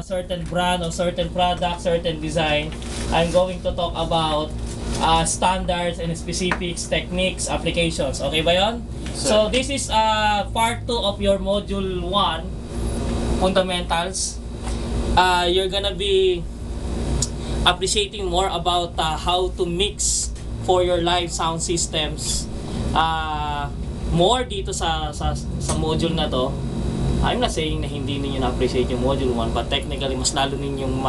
certain brand or certain product, certain design. I'm going to talk about standards and specifics, techniques, applications. Okay ba yun? So this is part 2 of your module 1, fundamentals. You're gonna be appreciating more about how to mix for your live sound systems. More dito sa module na to. I'm not saying na hindi ninyo na-appreciate yung module 1, but technically mas lalo ninyong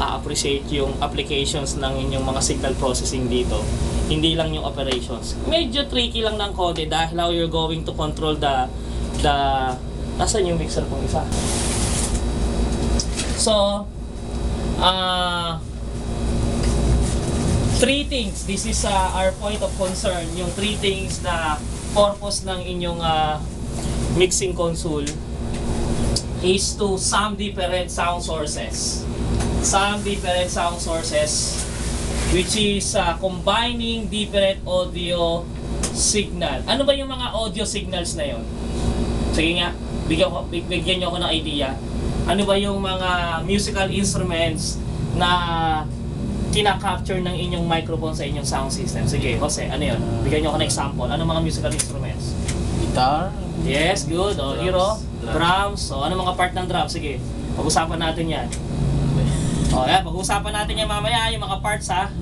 appreciate yung applications ng inyong mga signal processing dito. Hindi lang yung operations. Medyo tricky lang ng konti dahil how you're going to control the nasaan yung mixer kong isa? So, three things. This is our point of concern. Yung three things na purpose ng inyong mixing console is to some different sound sources. Some different sound sources, which is combining different audio signal. Ano ba yung mga audio signals na yon? Sige nga, bigyan nyo ako ng idea. Ano ba yung mga musical instruments na kina-capture ng inyong microphone sa inyong sound system? Sige, Jose, ano yun? Bigyan nyo ako ng example. Ano mga musical instruments? Guitar. Yes, good. O, hero, drums. O, ano mga part ng drums? Sige, pag-usapan natin yan. O, yan, pag-usapan natin yan mamaya, yung mga parts ha.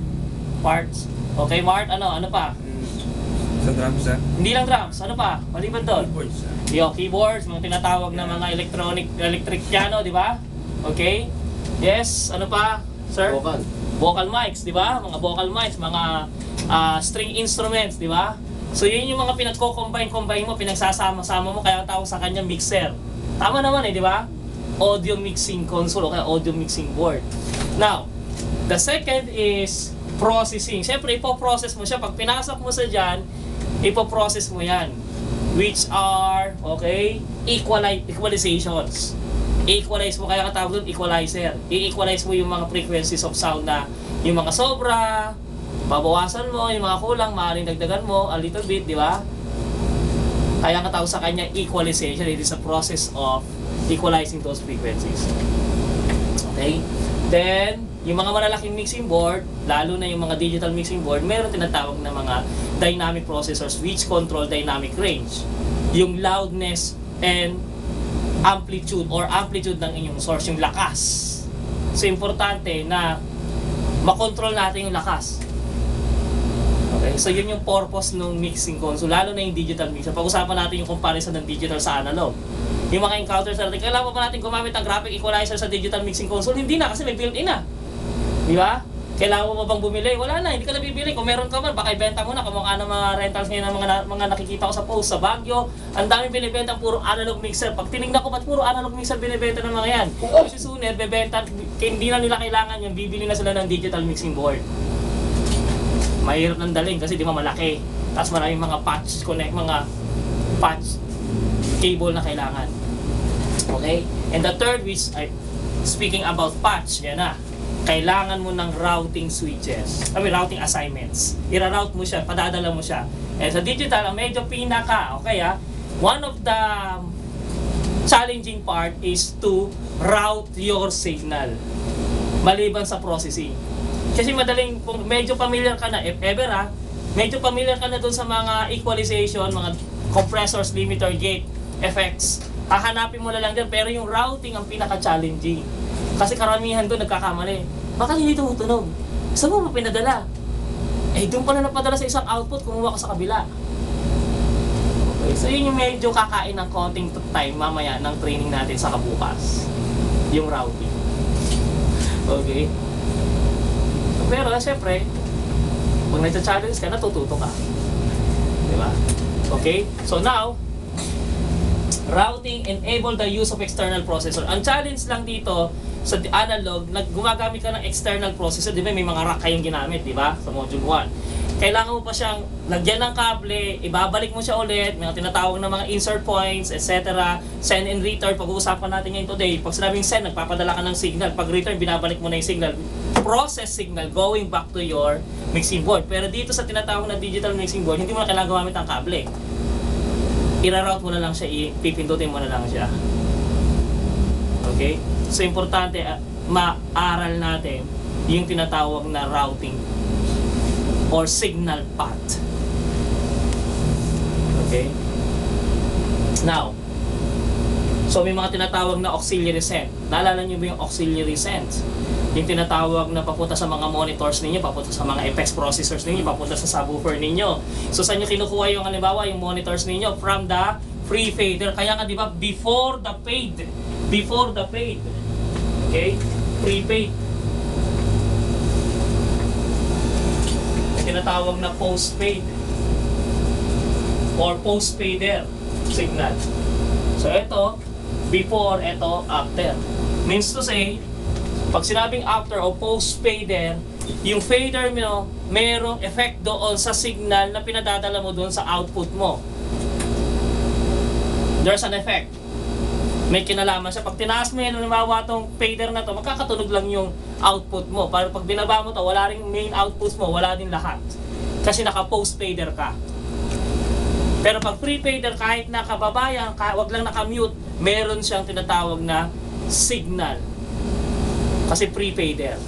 Parts. Okay, Mart, ano pa? Sa drums ha? Hindi lang drums, ano pa? Maliban doon? Keyboards ha? Yung keyboards, mga tinatawag na mga electric piano, di ba? Okay? Yes, ano pa, sir? Vocal mics, di ba? Mga vocal mics, mga string instruments, di ba? So yun yung mga pinagko-combine mo, pinagsasama-sama mo, kaya tawag sa kanya mixer. Tama naman di ba? Audio mixing console o kaya audio mixing board. Now, the second is processing. Siyempre, ipoprocess mo siya. Pag pinasok mo sa dyan, ipoprocess mo yan. Which are, okay, equalizations. Equalize mo, kaya katawag doon, equalizer. I-equalize mo yung mga frequencies of sound na yung mga sobra, babawasan mo, yung mga kulang, maaaring dagdagan mo a little bit, di ba? Kaya ang tawag sa kanya equalization. It is a process of equalizing those frequencies. Okay? Then, yung mga malalaking mixing board, lalo na yung mga digital mixing board, meron tinatawag na mga dynamic processors which control dynamic range. Yung loudness and amplitude ng inyong source, yung lakas. So, importante na makontrol natin yung lakas. Okay, so yun yung purpose ng mixing console, lalo na yung digital mixer. Pag-usapan natin yung comparison ng digital sa analog. Yung mga encounters natin, kailangan pa natin gumamit ng graphic equalizer sa digital mixing console? Hindi na, kasi may built-in na. Di ba? Kailangan mo bang bumili? Wala na, hindi ka na bibili. Kung meron ka man, baka ibenta mo na. Kamukha ng mga rentals ngayon ng mga nakikita ko sa post sa Baguio. Ang daming binibenta puro analog mixer. Pag tinignan ko, ba't puro analog mixer binibenta ng mga yan? Kasi sooner, bebenta, hindi na nila kailangan yan, bibili na sila ng digital mixing board. Mahirap nang daling kasi di ba malaki. Tapos maraming mga patch cable na kailangan. Okay? And the third, which speaking about patch, yan na. Kailangan mo ng routing switches. Routing assignments. Ira-route mo siya, padadala mo siya. And sa digital, ang medyo pinaka, okay one of the challenging part is to route your signal. Maliban sa processing. Kasi madaling, kung medyo familiar ka na, if ever medyo familiar ka na dun sa mga equalization, mga compressors, limiter, gate, effects, hahanapin mo na lang dyan, pero yung routing ang pinaka-challenging. Kasi karamihan doon nagkakamali. Bakit hindi tumutunog? Saan mo ba pinadala? Doon pala napadala sa isang output, kumuha ka sa kabila. Okay, so yun yung medyo kakain ng konting time mamaya ng training natin sa kabukas. Yung routing. Okay? Pero siyempre, pag nagcha-challenge ka, natututo ka. Diba? Okay? So now, routing enable the use of external processor. Ang challenge lang dito sa analog, gumagamit ka ng external processor, di ba may mga rack kayong ginamit, di ba? Sa module 1. Kailangan mo pa siyang lagyan ng kable, ibabalik mo siya ulit, may tinatawag na mga insert points, etc. Send and return, pag-uusapan natin ngayon today. Pag sinabing send, nagpapadala ka ng signal. Pag return, binabalik mo na yung signal. Process signal going back to your mixing board. Pero dito sa tinatawag na digital mixing board, hindi mo na kailangan gumamit ng kable. Ira-route mo na lang siya, pipindutin mo na lang siya. Okay? So, importante, maaral natin yung tinatawag na routing or signal path. Okay? Now, so may mga tinatawag na auxiliary send. Naalala niyo ba yung auxiliary send? Yung tinatawag na papunta sa mga monitors ninyo, papunta sa mga apex processors ninyo, papunta sa subwoofer ninyo. So saan nyo kinukuha yung halimbawa, yung monitors ninyo? From the free fader. Kaya nga, di ba, before the paid. Before the paid. Okay? Prepaid. Tinatawag na postpaid or postpaider signal. So ito, before, ito, after. Means to say, pag sinabing after o postpaider, yung fader mo, merong effect doon sa signal na pinadadala mo doon sa output mo. There's an effect. May kinalaman siya. Pag tinaas mo yan, halimbawa tong fader na to, magkakatunog lang yung output mo. Para pag binaba mo to, wala ring main output mo, wala din lahat. Kasi naka-post fader ka. Pero pag free fader, kahit nakababayan, wag lang naka-mute, meron siyang tinatawag na signal. Kasi free fader.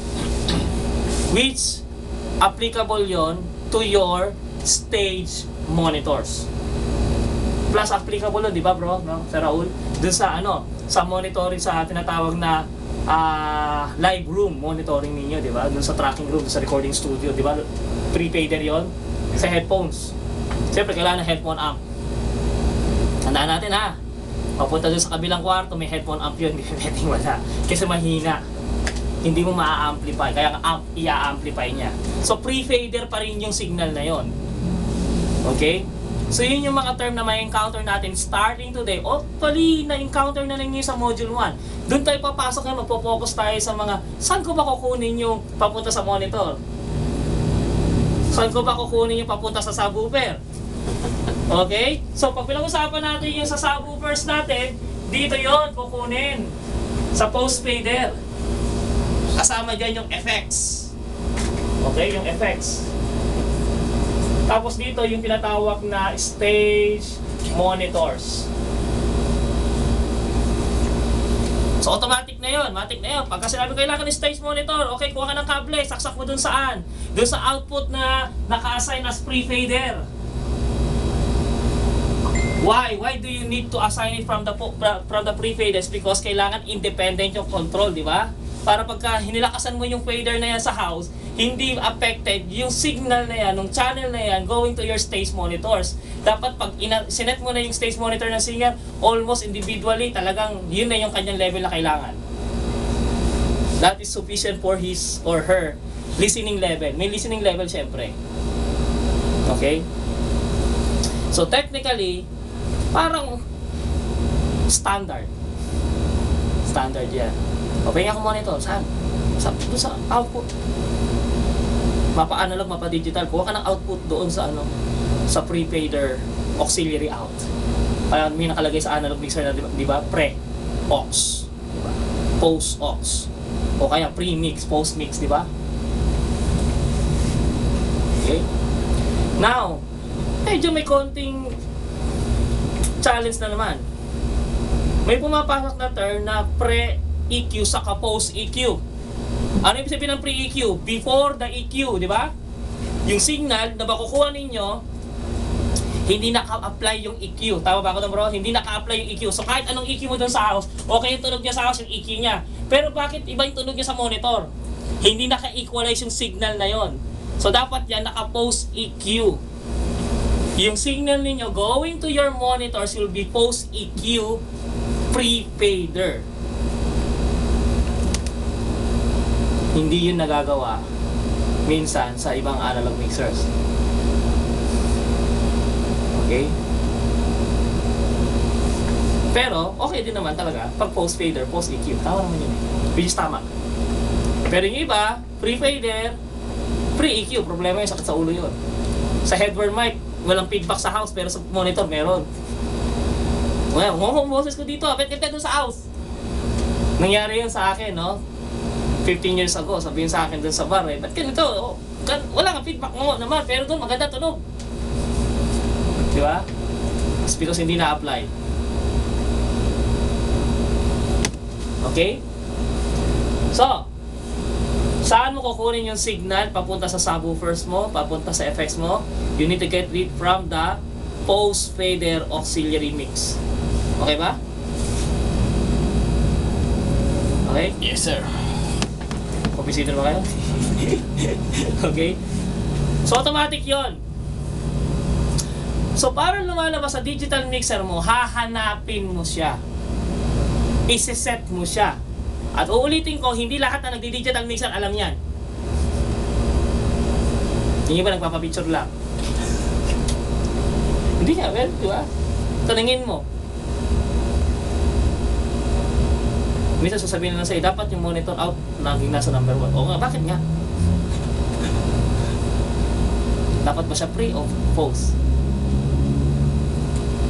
Which applicable yon to your stage monitors. Plus applicable yun, di ba bro? No? Sa Raul? Dun sa sa monitoring, sa tinatawag na live room monitoring ninyo, di ba? Dun sa tracking room, sa recording studio, di ba? Free fader yon. Sa headphones. Siyempre, kailangan ng headphone amp. Tandaan natin ha. Papunta doon sa kabilang kwarto, may headphone amp yun. Hindi pwedeng wala. Kasi mahina. Hindi mo ma-amplify. Kaya ang amp, i-amplify niya. So, pre-fader pa rin yung signal na yon. Okay? So, yun yung mga term na may encounter natin starting today. Actually, na-encounter na ninyo sa Module 1. Doon tayo papasok na magpo-focus tayo sa mga saan ko ba kukunin yung papunta sa monitor? Saan ko ba kukunin yung papunta sa subwoofer? Okay? So, pag pinag-usapan natin yung sa subwoofers natin, dito yon kukunin. Sa post-fader. Kasama dyan yung effects. Okay? Yung effects. Tapos dito yung tinatawag na stage monitors. So, automatic na yun. Matic na yun. Pagka sinabi kailangan ng stage monitor, okay, kuha ka ng kable, saksak mo dun saan? Dun sa output na naka-assign as pre-fader. Why? Why do you need to assign it from the pre-faders? Because kailangan independent yung control, di ba? Para pagka hinilakasan mo yung fader na yan sa house, hindi affected yung signal na yan, yung channel na yan, going to your stage monitors. Dapat pag sinet mo na yung stage monitor ng singer, almost individually, talagang yun na yung kanyang level na kailangan. That is sufficient for his or her listening level. May listening level syempre. Okay? So technically, parang standard. Standard yan. O, pahinga ko monitor. Saan? Doon sa output. Mapa-analog, mapa-digital. Kuha ka ng output doon sa sa pre-fader auxiliary out. Kaya may nakalagay sa analog mixer na, di ba? Pre-aux. Diba? Post-aux. O kaya pre-mix, post-mix, di ba? Okay? Now, medyo may konting challenge na naman. May pumapasok na term na pre-EQ saka post-EQ. Ano ibig sabihin ng pre-EQ? Before the EQ, di ba? Yung signal na makukuha ninyo, hindi naka-apply yung EQ. Tama ba ako bro? Hindi naka-apply yung EQ. So kahit anong EQ mo doon sa house, okay yung tunog niya sa house, yung EQ niya. Pero bakit iba yung tunog niya sa monitor? Hindi naka-equalize yung signal na yon. So dapat yan naka-post-EQ. Yung signal ninyo going to your monitors will be post-EQ pre-fader. Hindi yun nagagawa minsan sa ibang analog mixers. Okay? Pero, okay din naman talaga pag post-fader, post-EQ. Tama naman yun. Which is tama. Pero yung iba, pre-fader, pre-EQ. Problema yung sakit sa ulo yun. Sa headphone mic, walang feedback sa house, pero sa monitor, meron. Well, ngomong boses ko dito, apet-apet doon sa house. Nangyari yun sa akin, no? 15 years ago, sabihin sa akin doon sa bar, ba't ganito? Oh, wala kang feedback mo naman, pero doon maganda tunog. Di ba? It's because hindi na-apply. Okay? So, saan mo kukunin yung signal papunta sa subwoofers mo, papunta sa effects mo? You need to get it from the post-fader auxiliary mix. Okay ba? Okay? Yes, sir. Kompisito na ba kayo? Okay? So, automatic yon. So, para lumalabas sa digital mixer mo, hahanapin mo siya. Isi-set mo siya. At uulitin ko, hindi lahat na nagdi-digital mixer alam yan. Yung iba nagpapapicture lang. Hindi nga, well, di ba? Tanungin mo. Minsan sasabihin na sa'yo, dapat yung monitor out naging nasa number 1. O nga, bakit nga? Dapat ba siya pre o false?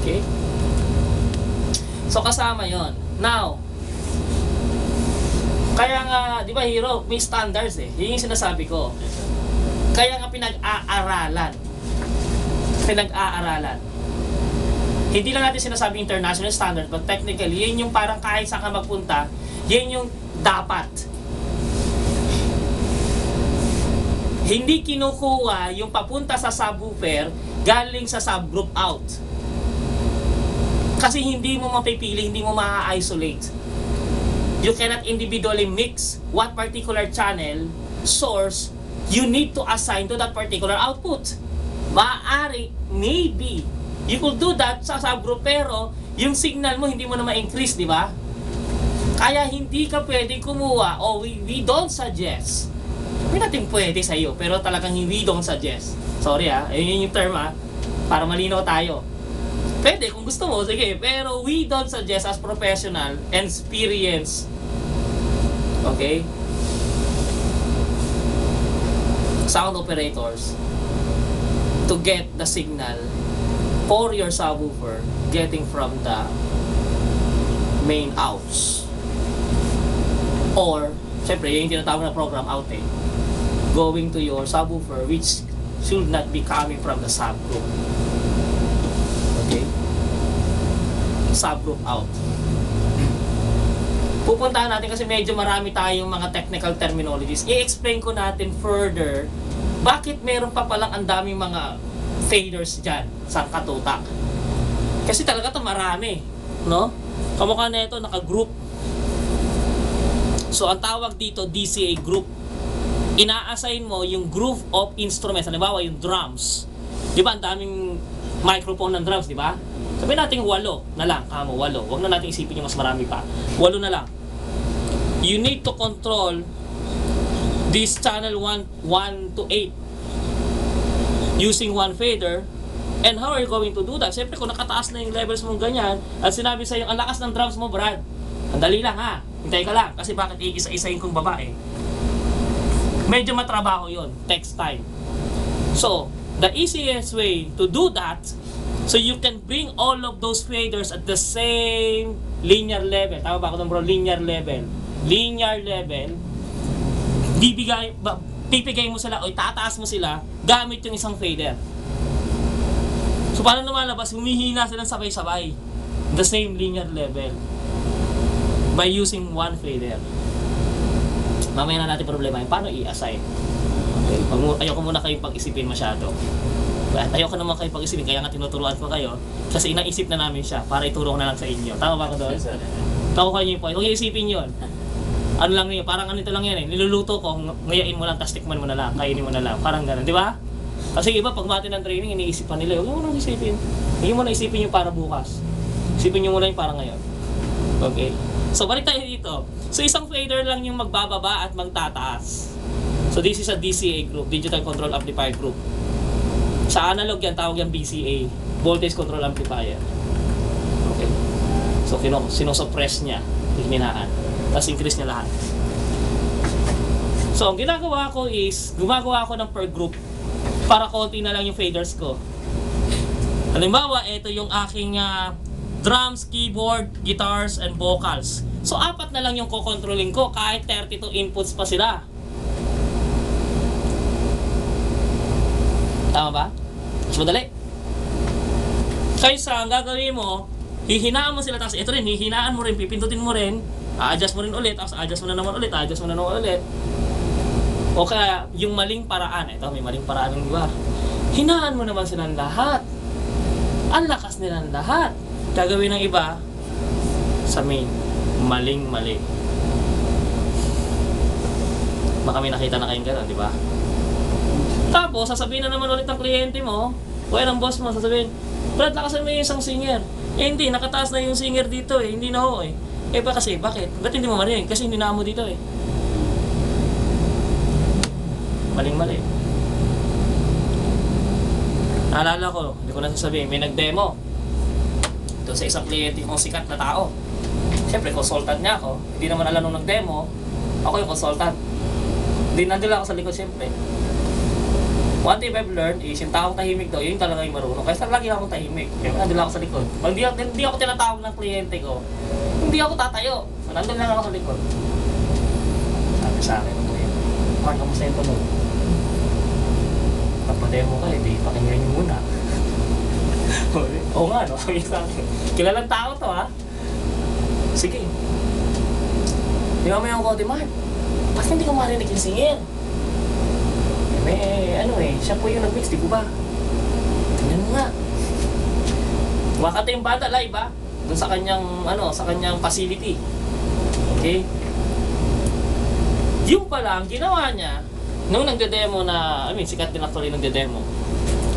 Okay? So, kasama yon. Now, kaya nga, di ba Hero, may standards eh. Yun yung sinasabi ko. Kaya nga pinag-aaralan. Pinag-aaralan. Hindi lang natin sinasabi international standard, but technically, yun yung parang kahit saan ka magpunta, yun yung dapat. Hindi kinukuha yung papunta sa subwoofer galing sa subgroup out. Kasi hindi mo mapipili, hindi mo ma-isolate. You cannot individually mix what particular channel, source, you need to assign to that particular output. Maaari, maybe, you could do that sa subgroup pero yung signal mo hindi mo na ma-increase, di ba? Kaya hindi ka pwedeng kumuha o we don't suggest. May natin pwede sa iyo pero talagang we don't suggest. Sorry ayun yung term para malinaw tayo. Pwede kung gusto mo, sige, pero we don't suggest as professional and experienced. Okay? Sound operators to get the signal for your subwoofer getting from the main outs. Or, syempre, yung tinatawag na program out going to your subwoofer which should not be coming from the subgroup. Okay? Subgroup out. Pupuntahan natin kasi medyo marami tayong mga technical terminologies. I-explain ko natin further bakit meron pa palang ang daming mga faders dyan sa katutak. Kasi talaga to marami, no? Kamukha na ito, naka-group. So, ang tawag dito, DCA group. Ina-assign mo yung group of instruments. Halimbawa, yung drums. Di ba, ang daming microphone ng drums, di ba? Sabihin natin 8 na lang, 8. Huwag na natin isipin yung mas marami pa. 8 na lang. You need to control this channel 1 to 8 using one fader. And how are you going to do that? Siyempre, kung nakataas na yung levels mong ganyan, at sinabi sa'yo, ang lakas ng drums mo, Brad. Ang dali lang hintay ka lang. Kasi bakit iisa-isahin kong babae? Medyo matrabaho yon, takes time. So, the easiest way to do that, so you can bring all of those faders at the same linear level. Tama ba ako bro? Linear level. Linear level. Pipigay mo sila o itataas mo sila gamit yung isang fader. So, paano lumalabas? Humihina silang sabay-sabay. The same linear level. By using one fader. Mamaya na natin problema yung paano i-assign. Okay? Ayoko muna kayong pag-isipin masyado. At ayoko naman kayong pag-isipin, kaya nga tinuturuan ko kayo kasi inaisip na namin siya para ituro na lang sa inyo. Tama ba ko doon? Nakuha niyo yung point. Huwag isipin yun. Ano lang yun, parang ganito lang yan niluluto ko, ngayain mo lang, tas tikman mo na lang, kainin mo na lang. Parang ganun, di ba? Kasi iba, pag mati ng training, iniisipan nila, huwag mo nang isipin. Hindi mo na isipin yung para bukas. Isipin nyo muna yung para ngayon. Okay? So, balik tayo dito. So, isang fader lang yung magbababa at magtataas. So, this is a DCA group, Digital Control Amplifier Group. Sa analog yan, tawag yan BCA, Voltage Control Amplifier. Okay? So, sinosuppress niya, hinaan. Tapos increase niya lahat. So, ang ginagawa ko is, gumagawa ako ng per group para konti na lang yung faders ko. Halimbawa, ito yung aking drums, keyboard, guitars, and vocals. So, 4 na lang yung kukontrolling ko kahit 32 inputs pa sila. Tama ba? Mas madali. Kaysa, ang gagawin mo, hihinaan mo sila, tapos ito rin, hihinaan mo rin, pipindutin mo rin, A-adjust mo rin ulit, tapos a-adjust mo na naman ulit, a-adjust mo na naman ulit. O kaya, yung maling paraan, ito may maling paraan ng iba. Hinaan mo naman silang lahat. Ang lakas nilang lahat. Gagawin ng iba, sa main, maling-mali. Baka may nakita na kayong gano'n, di ba? Tapos, sasabihin na naman ulit ng kliyente mo, o ng boss mo, sasabihin, Brad, lakasan mo yung isang singer. Eh hindi, nakataas na yung singer dito eh, hindi na ho eh. Eh ba kasi, bakit? Ba't hindi mo marinig? Kasi hindi na mo dito eh. Maling-mali. Naalala ko, hindi ko na sasabihin, may nag-demo doon sa isang kliyente kong sikat na tao. Siyempre, consultant niya ako. Hindi naman alam nung nag-demo, ako yung consultant. Hindi, nandun lang ako sa likod siyempre. One thing I've learned is yung taong tahimik daw, yun talaga yung marunong. Kaya lagi akong tahimik. Kaya nandun lang ako sa likod. Pag hindi ako tinatawag ng kliyente ko, hindi ako tatayo. Nandun lang ako sa likod. Sabi sa akin ng kliyente, Mark, kamusta yung tunog? Pagpa-demo ka, hindi pakinggan niyo muna. Oo nga, no? Sabi sa akin, kilalang tao to ha? Sige. Di ba may ang kote, Mark? Bakit hindi ko marinig yung singer? Siya po yung nag-mix, di ko ba? Tingnan mo nga. Wakata yung bata live ha? Doon sa kanyang, sa kanyang facility. Okay? Yung pala, ang ginawa niya, nung nagde-demo na, sikat din actually nagde-demo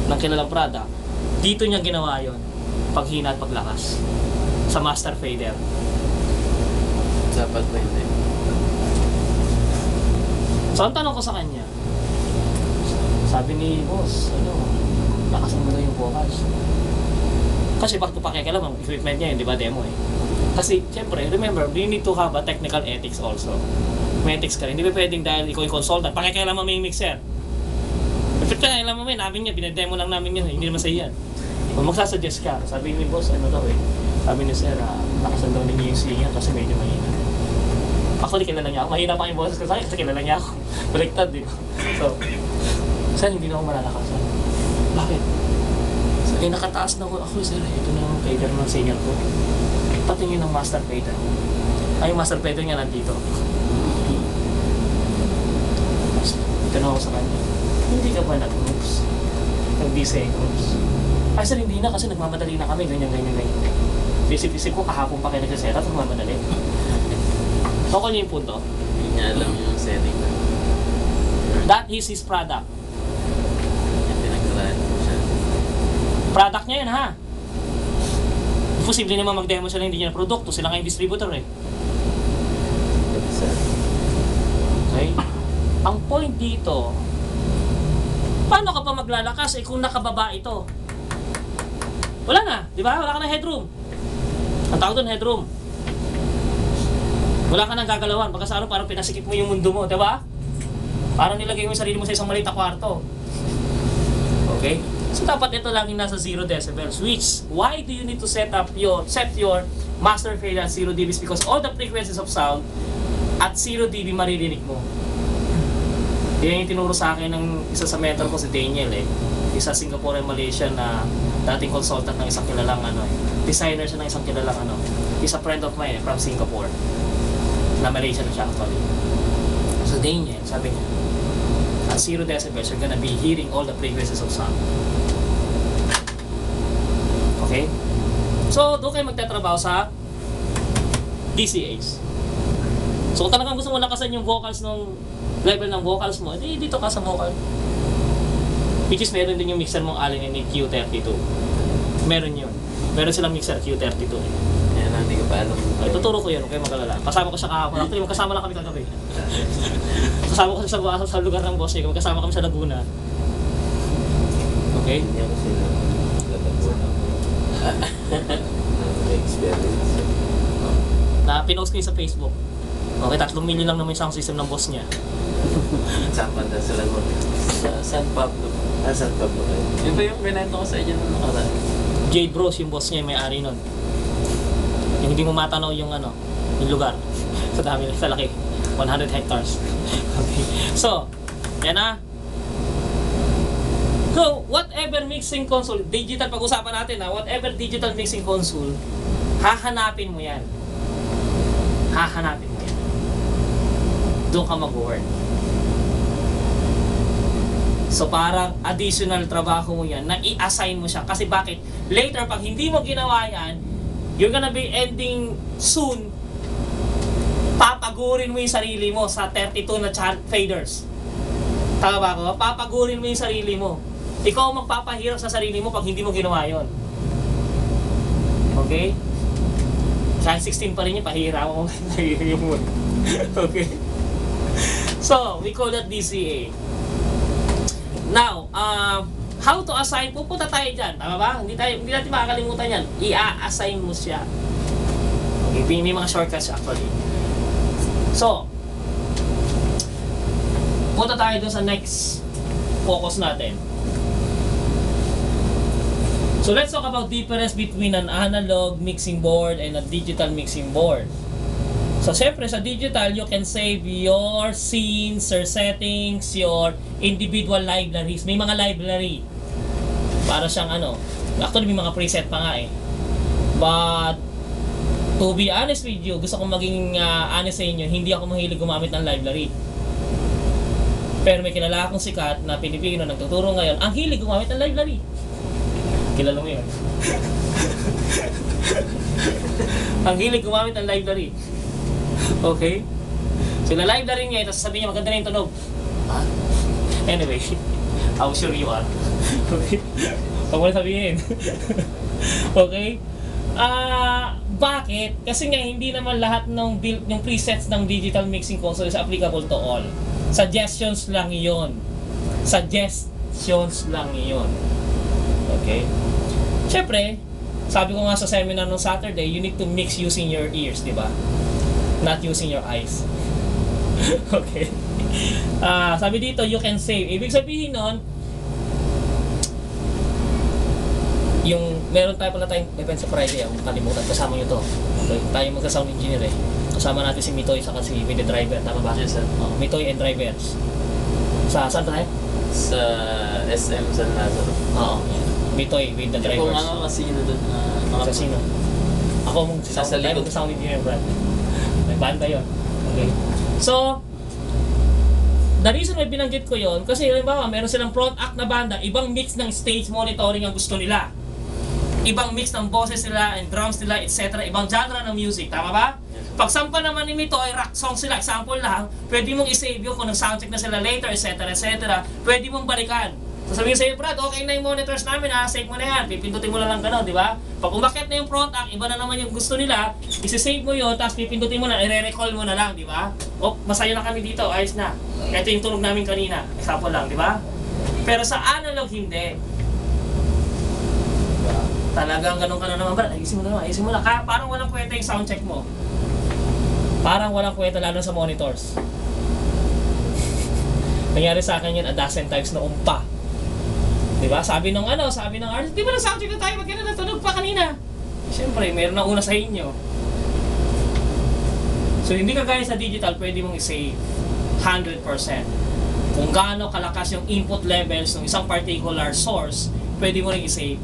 ng kilalang product, dito niya ginawa yon, paghina at paglakas sa master fader. Dapat ba hindi? So ang tanong ko sa kanya, sabi ni boss, lakasan mo na yung vocals. Kasi bakit pakikialam ang equipment niya yun, di ba, demo eh. Kasi, siyempre, remember, you need to have a technical ethics also. May ethics ka rin. Hindi ba pwedeng dahil ikaw yung consultant, pakikialam mo may mixer. Pakikialam mo may, namin niya, binedemo lang namin yun, hindi naman sa iyan. Kung magsasuggest ka, sabi ni boss, sabi ni sir, lakasan daw ninyo yung singer kasi medyo mahina. Actually, kilala niya ako. Mahina pa yung boses ko sa akin kasi kilala niya ako. Baliktad, di ba? So, sir, hindi na ako malalakasan. Bakit? Eh, nakataas na ako, sir. Ito na yung fader ng singer ko. Patingin ng master fader. Ay, yung master fader niya nandito. Ito na ako sa kanya. Hindi ka ba nag-moves? Nag-D-Say moves? Ay, sir, hindi na kasi nagmamadali na kami. Ganyan. Isip-isip ko, kahapon pa kayo nagsaset at nagmamadali. So, kung yung punto? Hindi niya alam yung setting na. That is his product. Yung pinagkalaan ko siya. Product niya yun, ha? Posible naman mag-demo siya na hindi niya na produkto. Sila nga yung distributor eh. Okay? Ang point dito, paano ka pa maglalakas kung nakababa ito? Wala na, di ba? Wala ka na headroom. Ang tawag doon, headroom. Wala ka nang gagalawan. Pagka parang pinasikip mo yung mundo mo, di ba? Parang nilagay mo yung sarili mo sa isang maliit na kwarto. Okay? So dapat ito laging nasa 0 decibels. Which, why do you need to set your master fader at 0 dB? Because all the frequencies of sound at 0 dB maririnig mo. Yan yung tinuro sa akin ng isa sa mentor ko, si Daniel eh. Isa Singaporean Malaysian na dating consultant ng isang kilalang designer siya ng isang kilalang He's a friend of mine from Singapore. Na Malaysian siya actually. So Daniel, sabi niya, at 0 decibels, you're gonna be hearing all the frequencies of sound. Okay? So, doon kayo magtatrabaho sa DCAs. So, kung talagang gusto mo lakasan yung vocals ng level ng vocals mo, edi dito ka sa vocal. Which is meron din yung mixer mong Allen and Q32. Meron yun. Meron silang mixer Q32. Yan lang, hindi ko pa alam. Ay, tuturo ko yun, huwag kayo mag-alala. Kasama ko siya kahapon. Actually, magkasama lang kami kagabi. Kasama ko siya sa lugar ng boss niya. Magkasama kami sa Laguna. Okay? Hindi ako sila. Latapuan ako. Experience. Na pinost ko yun sa Facebook. Okay, 3 million lang naman yung sound system ng boss niya. Saan pa sa Laguna? Sa San Pablo. San Pablo kayo. Yun ba yung binento ko sa inyo nung nakaraan? Jade Bros, yung boss niya, yung may-ari nun. Yung hindi mo matanaw yung yung lugar. Sa dami, sa laki. 100 hectares. Okay. So, yan na. So, whatever mixing console, digital, pag-usapan natin whatever digital mixing console, hahanapin mo yan. hahanapin mo yan. Doon ka mag-work. So parang additional trabaho mo yan na i-assign mo siya. Kasi bakit? Later, pag hindi mo ginawa yan, you're gonna be ending soon, papagurin mo yung sarili mo sa 32 na faders. Tama ba ako? Papagurin mo yung sarili mo. Ikaw ang magpapahirap sa sarili mo pag hindi mo ginawa yon. Okay? Kahit 16 pa rin yung pahira mo. Okay? So, we call that DCA. Now, how to assign? Pupunta tayo dyan. Tama ba? Hindi natin makakalimutan yan. I-assign mo siya. Okay, may mga shortcuts actually. So, punta tayo dun sa next focus natin. So, let's talk about difference between an analog mixing board and a digital mixing board. So, syempre, sa digital, you can save your scenes, your settings, your individual libraries. May mga library. Para siyang actually may mga preset pa nga eh. But, to be honest with you, gusto kong maging honest sa inyo, hindi ako mahilig gumamit ng library. Pero may kilala akong sikat na Pilipino nagtuturo ngayon, ang hilig gumamit ng library. Kilala mo yun? Ang hilig gumamit ng library. Okay? So, na-library niya, tapos sabihin niya, maganda na yung tunog. Ha? Anyway, how sure you are? Okay? Huwag mo na sabihin. Okay? Bakit? Kasi nga, hindi naman lahat ng yung presets ng digital mixing console is applicable to all. Suggestions lang iyon. Suggestions lang iyon. Okay? Siyempre, sabi ko nga sa seminar nung Saturday, you need to mix using your ears, di ba? Not using your eyes. Okay? Sabi dito, you can save. Ibig sabihin nun, meron tayo pala tayong event sa Friday, kalimutan, kasama nyo to. Okay? Tayo magka-sound engineer eh. Kasama natin si Mitoy saka si with the driver, tama ba? Yes, sir. Mitoy and drivers. Saan tayo? Sa SM San Lazaro. Oo, yan. Mitoy with the drivers. Kung kasino doon. Kasino? Ako mong Nasa likod. sound engineer, Brad. May banda yun. Okay. So, the reason why binanggit ko yon kasi halimbawa meron silang front act na banda, ibang mix ng stage monitoring ang gusto nila. Ibang mix ng boses nila and drums nila, etc. Ibang genre ng music, tama ba? Pag sampa naman ni Mitoy, rock song sila, example lang, pwede mong i-save yun kung nag-soundcheck na sila later, etc. Pwede mong balikan. So sabihin sa'yo, Brad, okay na yung monitors namin ha, save mo na yan, pipindutin mo na lang gano'n, di ba? Pag umakyat na yung front act, iba na naman yung gusto nila, isi-save mo yun, tapos pipindutin mo na, i-recall mo na lang, di ba? O, masaya na kami dito, ayos na. Ito yung tunog namin kanina, example lang, di ba? Pero sa analog, hindi. Talagang ganun ka na naman, Brad, ayusin mo na. Parang walang kwenta yung soundcheck mo. Parang walang kwenta lalo sa monitors. Nangyari sa akin yun a dozen times na umpa. Diba? Sabi ng artist, di ba na-soundcheck na tayo, magkano na tunog pa kanina? Siyempre, meron na una sa inyo. So, hindi ka gaya sa digital, pwede mong i-save 100%. Kung gaano kalakas yung input levels ng isang particular source, pwede mo rin i-save.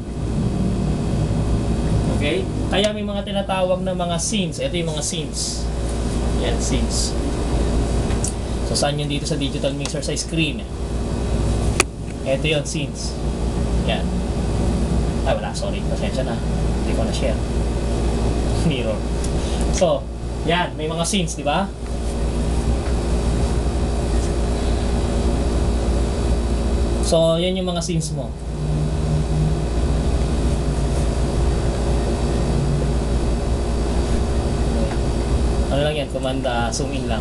Okay? Kaya may mga tinatawag na mga scenes. Ito yung mga scenes. Yan, scenes. So, saan yun dito sa digital mixer? Sa screen. Ito yun, scenes. Yan. Ay, wala. Sorry. Pasensya na. Hindi ko na-share. Mirror. So, yan. May mga scenes, di ba? So, yan yung mga scenes mo. Ano lang yan? Command zoom in lang.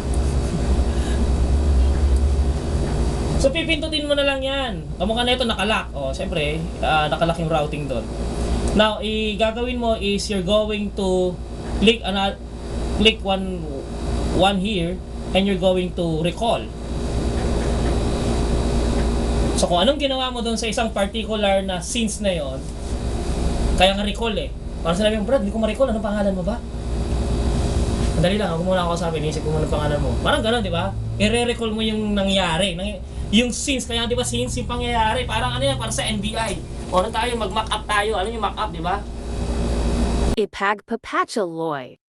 So, pipindutin mo na lang yan. Kamukha na ito, nakalock. O, syempre, nakalock yung routing doon. Now, gagawin mo is you're going to click one here and you're going to recall. So, kung anong ginawa mo doon sa isang particular na scenes na yon, kaya nga recall eh. Parang sinabi mo, Brad, hindi ko ma-recall. Anong pangalan mo ba? Madali lang, ako muna ako sabi, niisip ko muna pangalan mo. Parang gano'n, di ba? I-recall mo yung nangyari. Yung scenes, kaya di ba scenes yung pangyayari? Parang ano yan, parang sa NBI. O ano tayo, mag-mock up tayo. Ano yung mock up, di ba? Ipagpapatuloy.